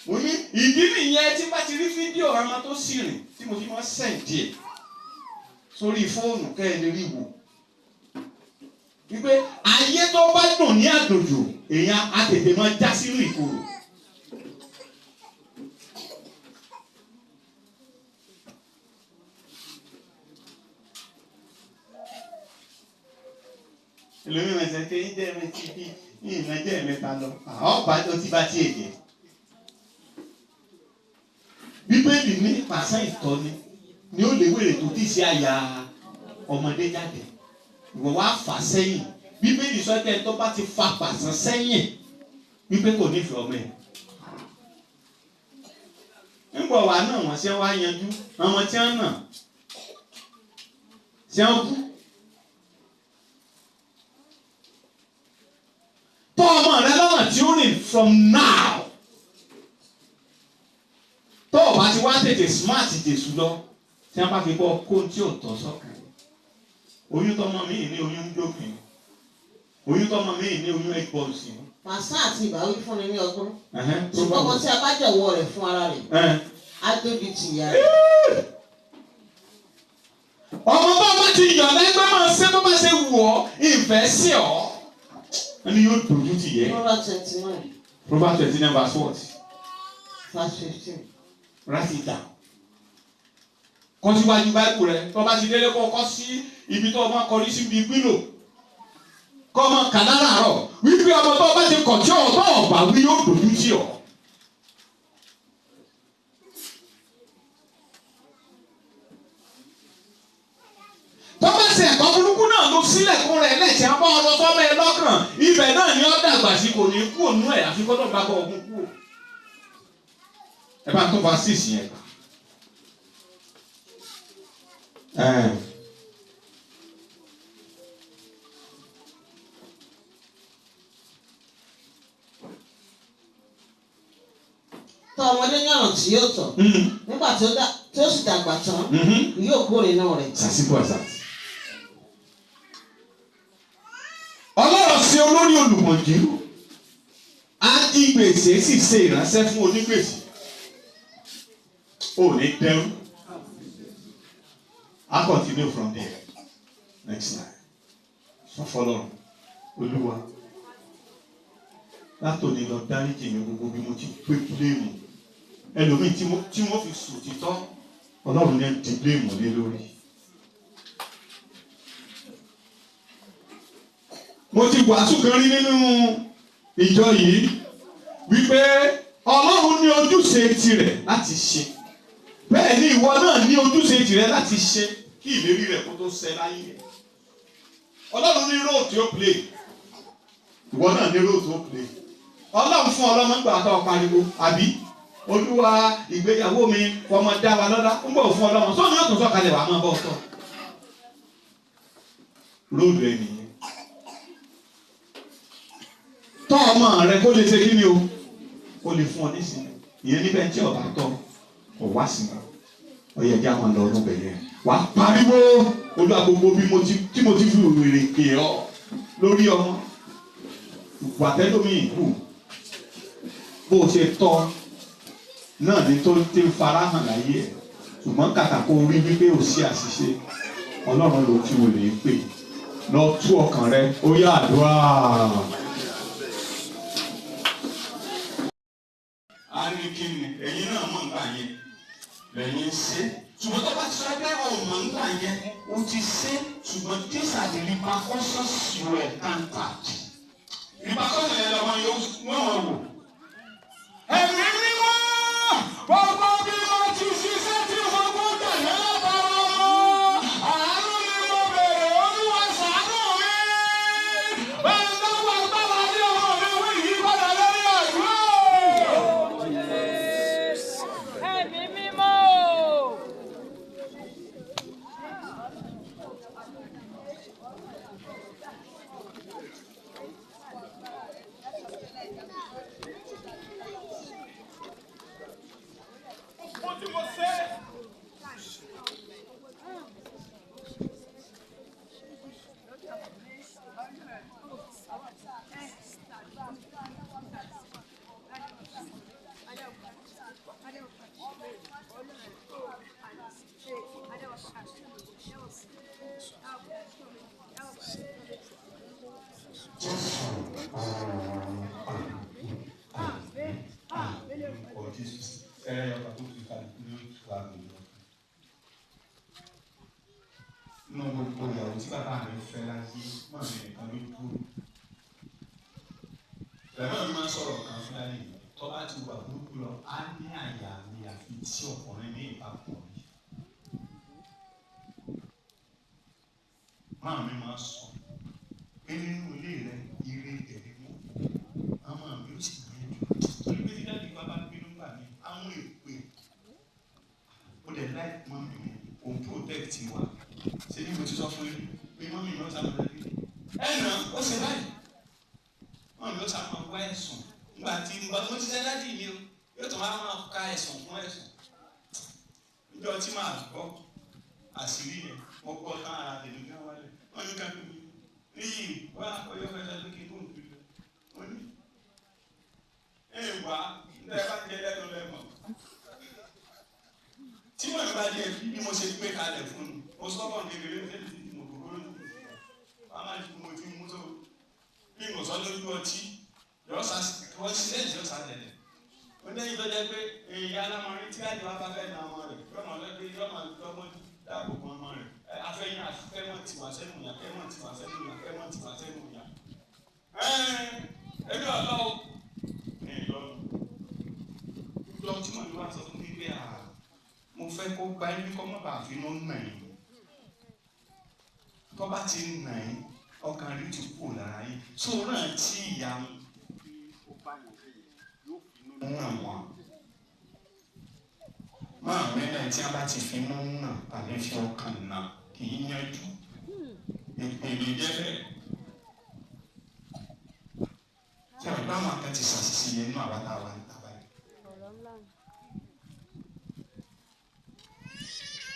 mo ní ìdí nìyẹn tí bá ti rí fídíò àwọn tó sì rìn tí mo fi máa sẹ́ǹdì ẹ̀ sórí fóònù kẹ́ ẹ lè rí wò wípé ayé tó bá dùn ní àdòjò èèyàn á tètè máa já sínú ìkorò. Ẹlòmíràn ẹsẹ̀ pé ń jẹ́ ẹ̀mí tí ìyìnbọn jẹ́ ẹ̀mẹ́ta lọ ọ̀pá tó ti bá tiẹ̀ jẹ́. Bíbélì ní pàṣẹ ìtọ́ni ni ó lè wèrè tó ti ṣe àyà ọmọdé jáde ìwọ wá fà sẹ́yìn. Bíbélì sọ pé tó bá ti fa pàṣẹ sẹ́yìn wípé kò nífẹ̀ẹ́ ọmọ ẹ̀. Nígbà wà náà wọ́n ṣe wá yanjú àwọn tí wọ́n nà ṣe ń kú. Tọ́ ọmọ rẹ lọ́nà tí ó rìn from now. Tó o bá ti wá tètè smart Jésù lọ tí wọ́n bá fi bọ́ kó tí ò tọ́ sọ́kàn. Oyún tọmọ mi ní oyún dópin. Oyún tọmọ mi ní oyún ẹgbọ́nsì. Màsán àti ìbáwí fúnni ní ọdún. Ṣùgbọ́n ọmọ tí a bá jọ̀wọ́ rẹ̀ fún ara rẹ̀. Á tóbi ti ìyá rẹ̀. Ọmọ bá bá ti yàn lẹ́gbẹ́ máa ṣe bó bá ṣe wù ọ́ ìfẹ́ sí ọ́. Ẹni yóò dojú ti yẹ. Proverbs 29. Proverbs 29 verse what? Verse 15. Write it down. Kọ́ síwájú báìbù rẹ̀ tó bá ti délé kọ́ sí ibi tó ọmọ kọrí síbi gbílò. Kọ́ ọmọ kàdá làárọ̀ wípé ọmọ tó bá ti kọ̀ tí ọ̀ tó ọ̀gbà wí yóò dojú ti ọ̀. Tọ́ba ṣe ẹ̀kọ́ burúkú náà ló sílẹ̀kùn rẹ̀ lẹ́sẹ̀ abọ́ ọlọ́sọ́mọ ẹ lọ́kàn ibẹ̀ náà ni ó dàgbà sí kò ní kú ònú ẹ̀ àfi kọ́tọ̀ bá bọ̀ ọ̀gùn kú. Ẹ bá tó bá sísì yẹn. Tọ́ ọmọdé ní ọ̀nà tí yóò tọ̀. Nígbà tí ó sì dàgbà tán, yóò kórè náà rẹ̀. Sàṣìkò àṣà. Ọlọ́run sí olórí olùmọ̀jú. Á di gbèsè sì ṣe ìránṣẹ́ fún onígbèsè. Ò ní dẹ́rù. I'll continue from there. Next slide. Sọ fọlọ́run. Olúwa. Látòní lọ dáríjì mi gbogbo bí mo ti gbé bíléèmù. Ẹlòmíì tí wọ́n fi sùn títọ́. Ọlọ́run yẹn di bíléèmù lé lórí. Mo ti wàásù kan rí nínú ìjọ yìí wípé Ọlọ́run ní ojúṣe tirẹ̀ láti ṣe. Bẹ́ẹ̀ ni ìwọ náà ní ojúṣe tirẹ̀ láti ṣe kí ìlérí rẹ̀ kó tó ṣẹ láyé rẹ̀. Ọlọ́run ní role tí ó play. Ìwọ náà ní role tí ó play. Ọlọ́run fún ọlọ́mọ ń gbà tó pariwo àbí Olúwa ìgbéyàwó mi fọmọ dá wa lọ́lá ń bọ̀ fún ọlọ́mọ sọ́ni yóò tún sọ̀kalẹ̀ wà á máa bọ̀ ọ̀tọ̀. Róòlù ẹ̀ nìyẹn. Tọ́ ọmọ rẹ kó lè ṣe kí ni o kó lè fún ọ nísìnyí ìyẹn níbẹ̀ tí ọba tọ́ ọ wá sí i ọyẹ ẹjẹ àwọn lọ ọdún bẹ̀yẹ wà á pariwo Olúwa gbogbo bí tí mo ti fi wèrè pè ọ lórí ọmọ ìpàtẹ́lómi ìkú bó o ṣe tọ́ náà ní tó ti farahàn láyé ẹ̀ ṣùgbọ́n kàkà kó rí wípé ò sí àṣìṣe Ọlọ́run ló fi wèrè pè lọ tú ọkàn rẹ ó yá àdúrà. Arìnkìnnì ẹ̀yin náà mọ̀ nípa yẹn lẹ́yìn ṣe ṣùgbọ́n tó bá ti sọ pé o mọ̀ nípa yẹn o ti ṣe ṣùgbọ́n these are the repercussions you encountered. Repercussions yẹn lọ́wọ́ yóò wọ́n wọ̀ wò. Ẹ̀mí mímọ́ gbogbo bí wọ́n ti ṣiṣẹ́ tí gbogbo tẹ̀lé lọ́bàá àánú ni mo bèrè Olúwa ṣàánú mi. Bẹ́ẹ̀ ni wọ́n gbọ́ wá ní ọmọ mi wí yí padà lórí àdúrà. nínú gbogbo ìyàwó tí bàbá mi fẹ́ láyé mọ̀ mi nìkan ló dúró. Bẹ̀rẹ̀ mi máa ń sọ̀rọ̀ kan fún láyé yìí. Tó bá ti wà burúkú lọ, á ní àyà mi àfi tí ọkùnrin ní ìbápọ̀ mi. Máa mi máa sọ pé nínú ilé rẹ̀ ire tẹ̀lé mọ́. Àwọn àmì ó sì máa ń dùn. Torí pé dídá ní bàbá bínú gbà mí, àwọn èpè. Ó dẹ̀ láì mọ́ mi, òun protect wa. Ṣé ní mo ti sọ fún yín pé mọ́ mi lọ sábà lẹ́bí? Ẹ̀nà ó ṣe báyìí. Mọ́ mi lọ sábà wá ẹ̀sùn. Nígbà tí mo ti ṣe dájú mi o, yóò tún máa ka ẹ̀sùn fún ẹ̀sùn. Ìjọ tí màá gbọ́ àṣírí yẹn, mo gbọ́ tán ara tèmi gan wálé. Wọ́n ní ká pé níyì wá ọyọ́ fẹ́ sáré kí n kó nǹkan lọ. Wọ́n ní wá ní ẹ bá jẹ lẹ́nu lẹ́mọ̀. Tí mo bá jẹ bí mo ṣe gbé kalẹ̀ fún un, mo sọ́kàn kékeré ní ẹ̀sìn tí mo kúkú lójú. Wọ́n máa ń mo ti mú tó bí mo sọ lójú ọtí, yọ sá wọ́n ṣiṣẹ́ ìṣe ọ̀sán tẹ̀lé. Ó ní ìjọ jẹ́ pé èyí alámọ̀rin tí àjọ afẹ́fẹ́ na ọmọ rẹ̀ yọ máa lọ́gbẹ́ yọ máa lọ́gbọ́n dáàbò bo ọmọ rẹ̀. Afẹ́yìn afẹ́mọ̀ tiwa sẹ́nu yà fẹ́mọ̀ tiwa sẹ́nu yà fẹ́mọ̀ tiwa sẹ́nu yà. Ẹbí ọ̀lọ́ o. Ìjọ tí mo ní wá sọ fún mi pé mo fẹ́ kó gba ẹbí kọ́ mọ́ bàá fi ló ń nà yín. Tó bá ti ń nà yín, ọkàn rí ti kú lára yín. Tó náà tí ìyá nà wọ́n. Máa mẹ́rin tí a bá ti fi mú nà tàbí fi ọkàn nà kì í yanjú. Ìpèlè jẹ́ bẹ́ẹ̀. Tí ọ̀dọ́ àwọn akẹ́ ti ṣàṣìṣe yẹn nínú àbátá wa ní tàbáyé.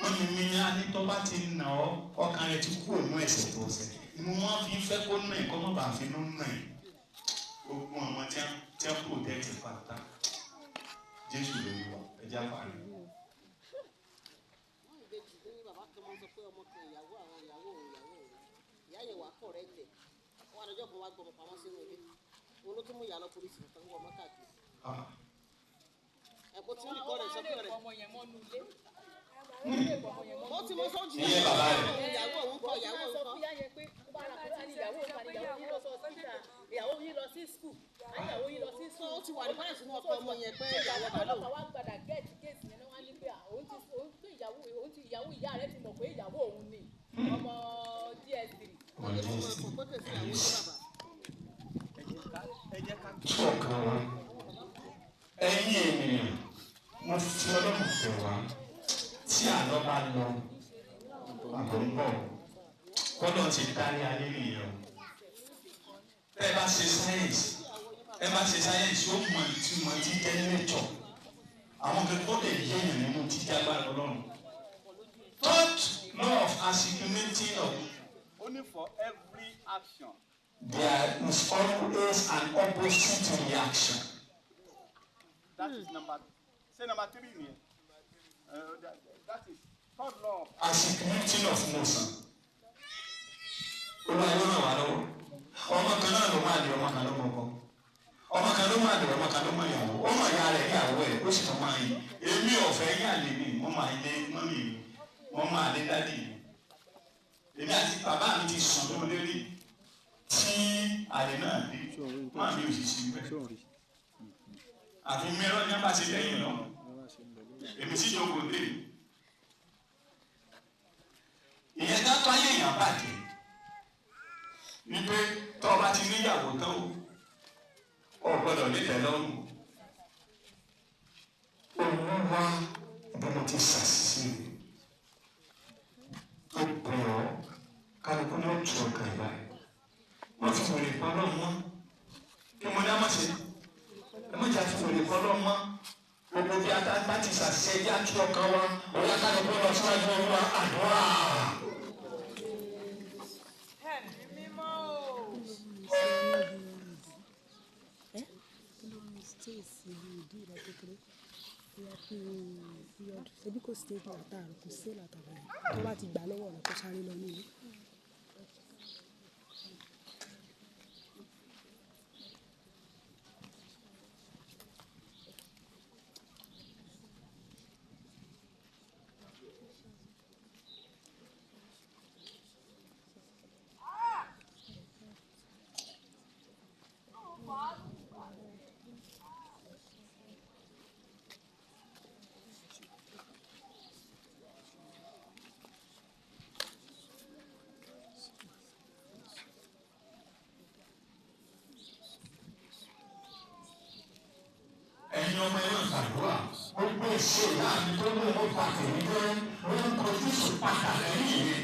Wọ́n ní mi ní alẹ́ tó bá ti nà ọ́, ọkàn rẹ ti kú òun ẹ̀sẹ̀ tó ṣẹ̀. Inú wọn fi fẹ́ kó nà ẹ̀ kọ́ mọ́ bàá fi ló nà ẹ̀. Gbogbo àwọn tí a protect pátá. Jésù ló wà ẹja fàárí. Ìyá yẹn wà kọ̀ rẹ̀ tẹ̀ wọ́n àdójọ́ kan wá gbọmọ pamọ́ sínú ilé wọn ló tún mú ìyá lọ polisi nǹkan ń wọ ọmọ káàkiri. Ẹ̀kọ́ tí wọ́n kọ́ rẹ̀ sọ fún rẹ̀. Mo ti mọ sọ́jú iye bàbá rẹ̀. ìyàwó òun kọ ìyàwó òun kọ. Ìyàwó yín lọ sí skul. Ìyàwó yín lọ sí skul. Ó ti wà ní báyìí sínú ọkọ ọmọ yẹn pé ìyàwó bá lò. Ọlọ́pàá wá gbàdá gẹ́ẹ̀tì kéèsì yẹn wá ní pé òun tó ìyàwó ìyá rẹ̀ ti mọ̀ pé ìyàwó òun ni ọmọ DS3. Ọkàn wa ẹ̀yin ènìyàn mo fi ọlọ́run fẹ́ wá tí àlọ́ bá lọ àbọ̀ ń bọ̀ kọ́lọ́ ti dárí ayé nìyẹn. Ẹ bá ṣe sáyẹ́ǹsì ó mọ ìtumọ̀ tí jẹ́ nature àwọn kẹ́kọ̀ọ́ lè yé èèyàn nínú títí agbára ọlọ́run. Third law of assimilating of. Only for every action. There is always an opposite reaction. That is number 3 here. That is third law of Assimilating of motion. Olúwa yóò ràn wá lọ́wọ́. Ọmọ kan náà ló máa lè ọmọ kan ló mọ̀ kọ́. Ọmọ kan ló máa lè ọmọ kan ló mọ̀ ìyàwó. Ọmọ ìyá rẹ̀ ìyàwó ẹ̀ ó sì tún máa yí. Èmi ọ̀fẹ́ yín àlè mi, mo máa lé mọ́mì mi, mo máa lé dádì mi. Èmi àti bàbá mi ti sùn lórí lérí tí àlè náà dé. Máa mi ò sì sí bẹ́ẹ̀. Àfi mìíràn ní abá ti lẹ́yìn náà. Èmi sì jókòó dé. Ìyẹn dátọ́ ayé èèyàn bàjẹ́. Wípé tọ́ ọba ti níyàwó tán o gbọ́dọ̀ nífẹ̀ẹ́ lọ́rùn. Òun wá bí mo ti ṣàṣìṣe ó pè ọ́ kálukú ló tu ọkàn ìgbà yìí. Wọ́n fi wòlé pọ́ lọ́mọ́ kí mo dá má ṣe. Ẹ má jà fi wòlé pọ́ lọ́mọ́. Gbogbo bí a bá ti ṣàṣìṣe ẹjẹ́ àtú ọkàn wa ọ̀yá kálukú lọ síwájú olúwa àdúrà. Ṣebí kò sí tètè látàrọ kò sí látàrọ yẹn tó bá ti gbà lọ́wọ́ rẹ̀ kó sáré lọ ní ilé. ẹ̀yin ọmọ ẹ̀rọ ìgbàdúrà gbogbo ìṣe láàmì tó mú owó pàtó ní jẹ́ orúkọ Jésù padà lẹ́yìn rẹ̀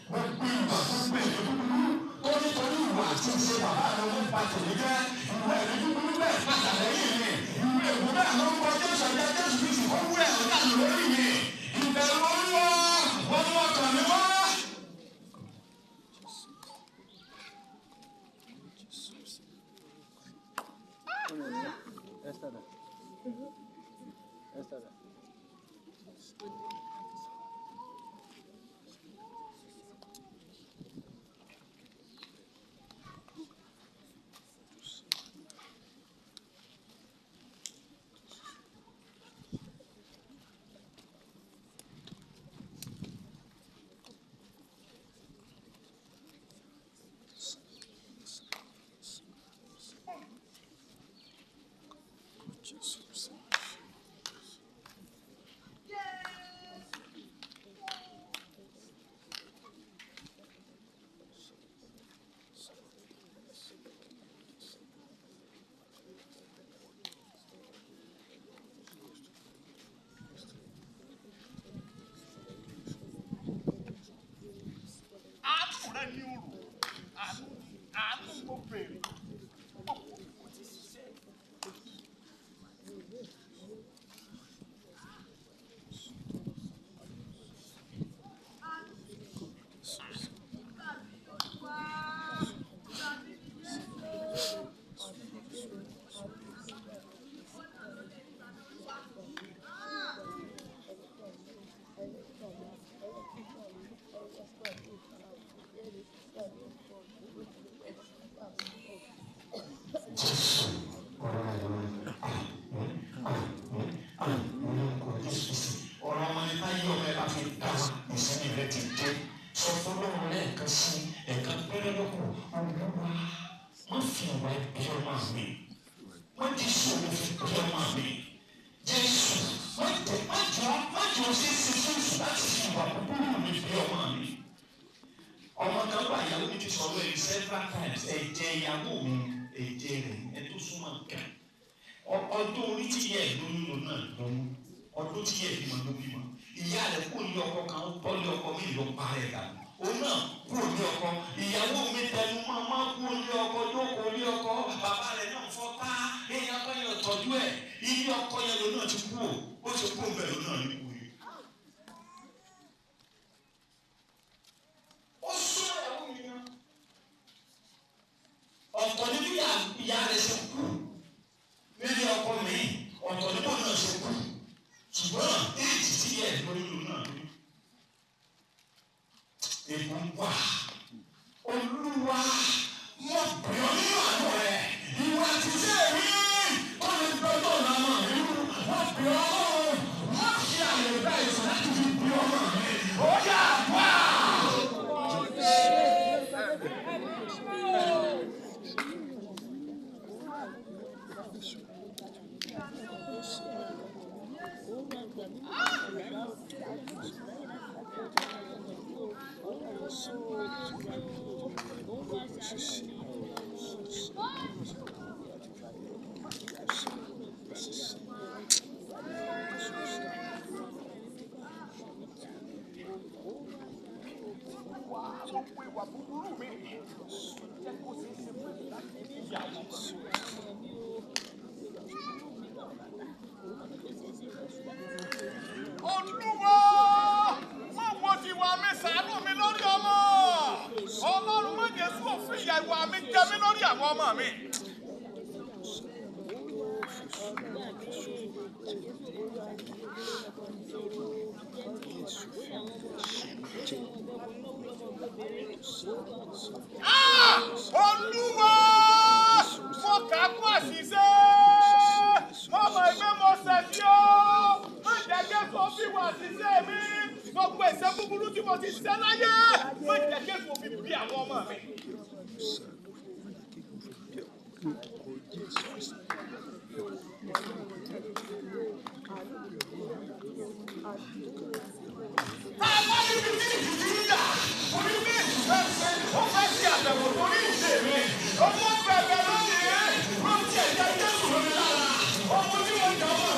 gbogbo ìwà gbogbo èdè búburú tó nítorí ìwà àti ìṣe bàbá rẹ̀ owó pàtó ní jẹ́ ìwà èdè búburú bẹ́ẹ̀ padà lẹ́yìn rẹ̀ ìwé èkó bẹ́ẹ̀ lórúkọ Jésù ẹ̀jẹ̀ Jésù Kristi ó wú ẹ̀ ọ̀dà lórí mi ìbẹ̀rù Olúwa wọ́n mú ọkàn mi wá. Ọdún orí tí yẹ lóyún lò náà lóyún ọdún tí yẹ bímọ ló bímọ ìyá rẹ̀ kó ní ọkọ kan ó bọ́ ní ọkọ mi ló pa rẹ̀ dà òun náà kúrò ní ọkọ ìyàwó mi tẹnu máa kúrò ní ọkọ jókòó ní ọkọ bàbá rẹ̀ náà fọ́ pa èèyàn kan yẹn tọ́jú ẹ̀ ilé ọkọ yẹn ló náà ti kú ó ti kú bẹ́ẹ̀ ló náà ní kú yìí. ó sún ìyàwó mi náà ọ̀tọ̀ níbi ìyá rẹ̀ ṣe kú nílé ọkọ mi ọ̀tọ̀ níbo náà ṣe kú ṣùgbọ́n èyí tí yẹ lórí ìlú náà lórí. Èkó ń wà Olúwa mo bẹ̀ ọ́ nínú àánú rẹ̀ ìwà tí ṣe rí ó lè gbọ́dọ̀ lọ́mọ mi mo bẹ̀ ọ́ wọ́n ṣe àyè bá ìsìn láti fi bí ọmọ mi ó yà wá. Olúwa mo kà kú àṣìṣe mo mọ̀ ẹgbẹ́ mo ṣẹ̀ sí ọ́ má jẹ́ kí èso fi wà àṣìṣe mi gbogbo ẹ̀ṣẹ̀ búburú tí mo ti ṣẹ̀ láyé má jẹ́ kí èso fi bí àwọn ọmọ mi. Ọmọ bẹ̀rẹ̀ lónìí, wọ́n ti ẹ̀jẹ̀ Jésù lórí lára, ọmọ tí wọ́n jọ wọ́n.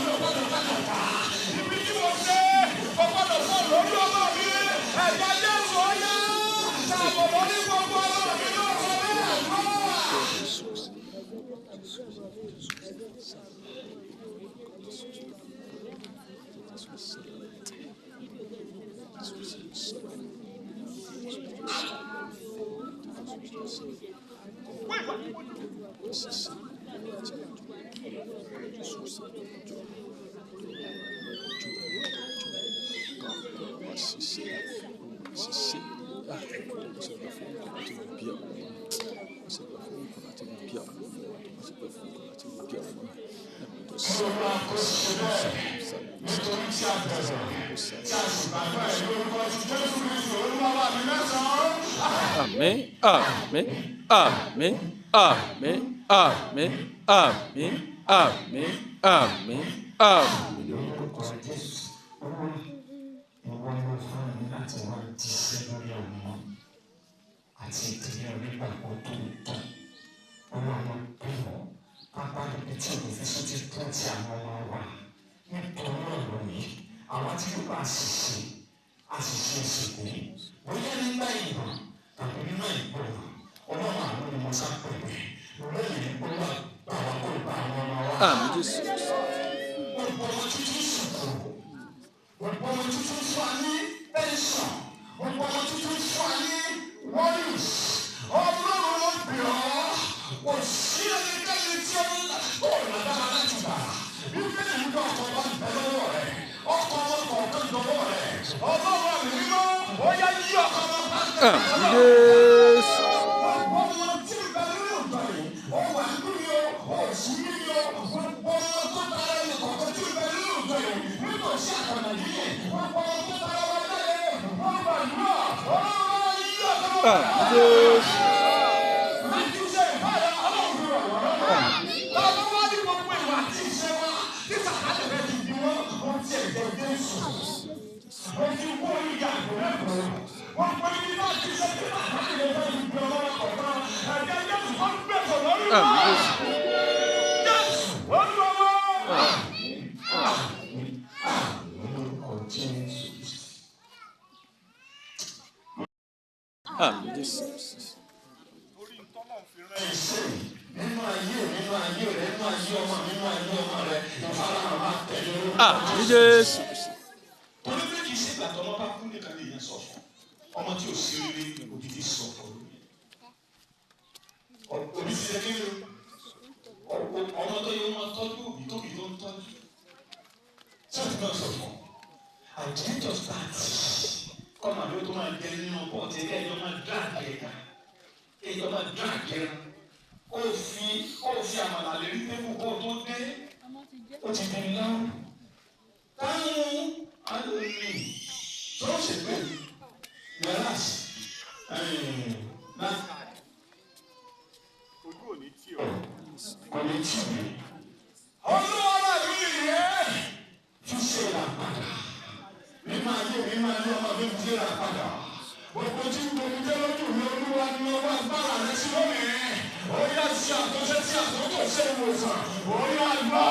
Amém, amém, amém, amém, amém, amém, amém, amém, amém. Amém, Jesus. Amém, Jesus. Amém, Jesus. Torí pé kì í ṣe ìgbà tó ọmọ bá kú nìkan lè yẹn sọ fún ọmọ tí ò sí rere òdìdí sọ fún mi. Òbí ti ṣe kí ni ọmọ tó yẹ ọmọ tọ́jú òbí tóbi tó ń tọ́jú. Sọ́ọ̀tì náà sọ fún àjẹjọ pàtì kọ́mà ló tó máa jẹ nínú pọ́ọ̀tì ẹ̀jọ̀ máa dráàgì ẹ̀ka ẹ̀jọ̀ máa dráàgì ẹ̀ka ó fi àmàlà lè rí tébù kó tó dé ó ti di ńlá táwọn alóòní tó ṣe pé yàrá ojú ò ní tí o. kò ní tì mí. Olúwa wà lórí rẹ̀ tún ṣe là padà nínú ayé mi máa ní ọmọ mi ti rà padà gbogbo tí gbogbo jẹ́ lójú mi olúwa ni ọwọ́ agbára rẹ̀ sí lónìí ó yá sí àtúnṣe sí àtúntò ṣe ìwòsàn ó yá gbà.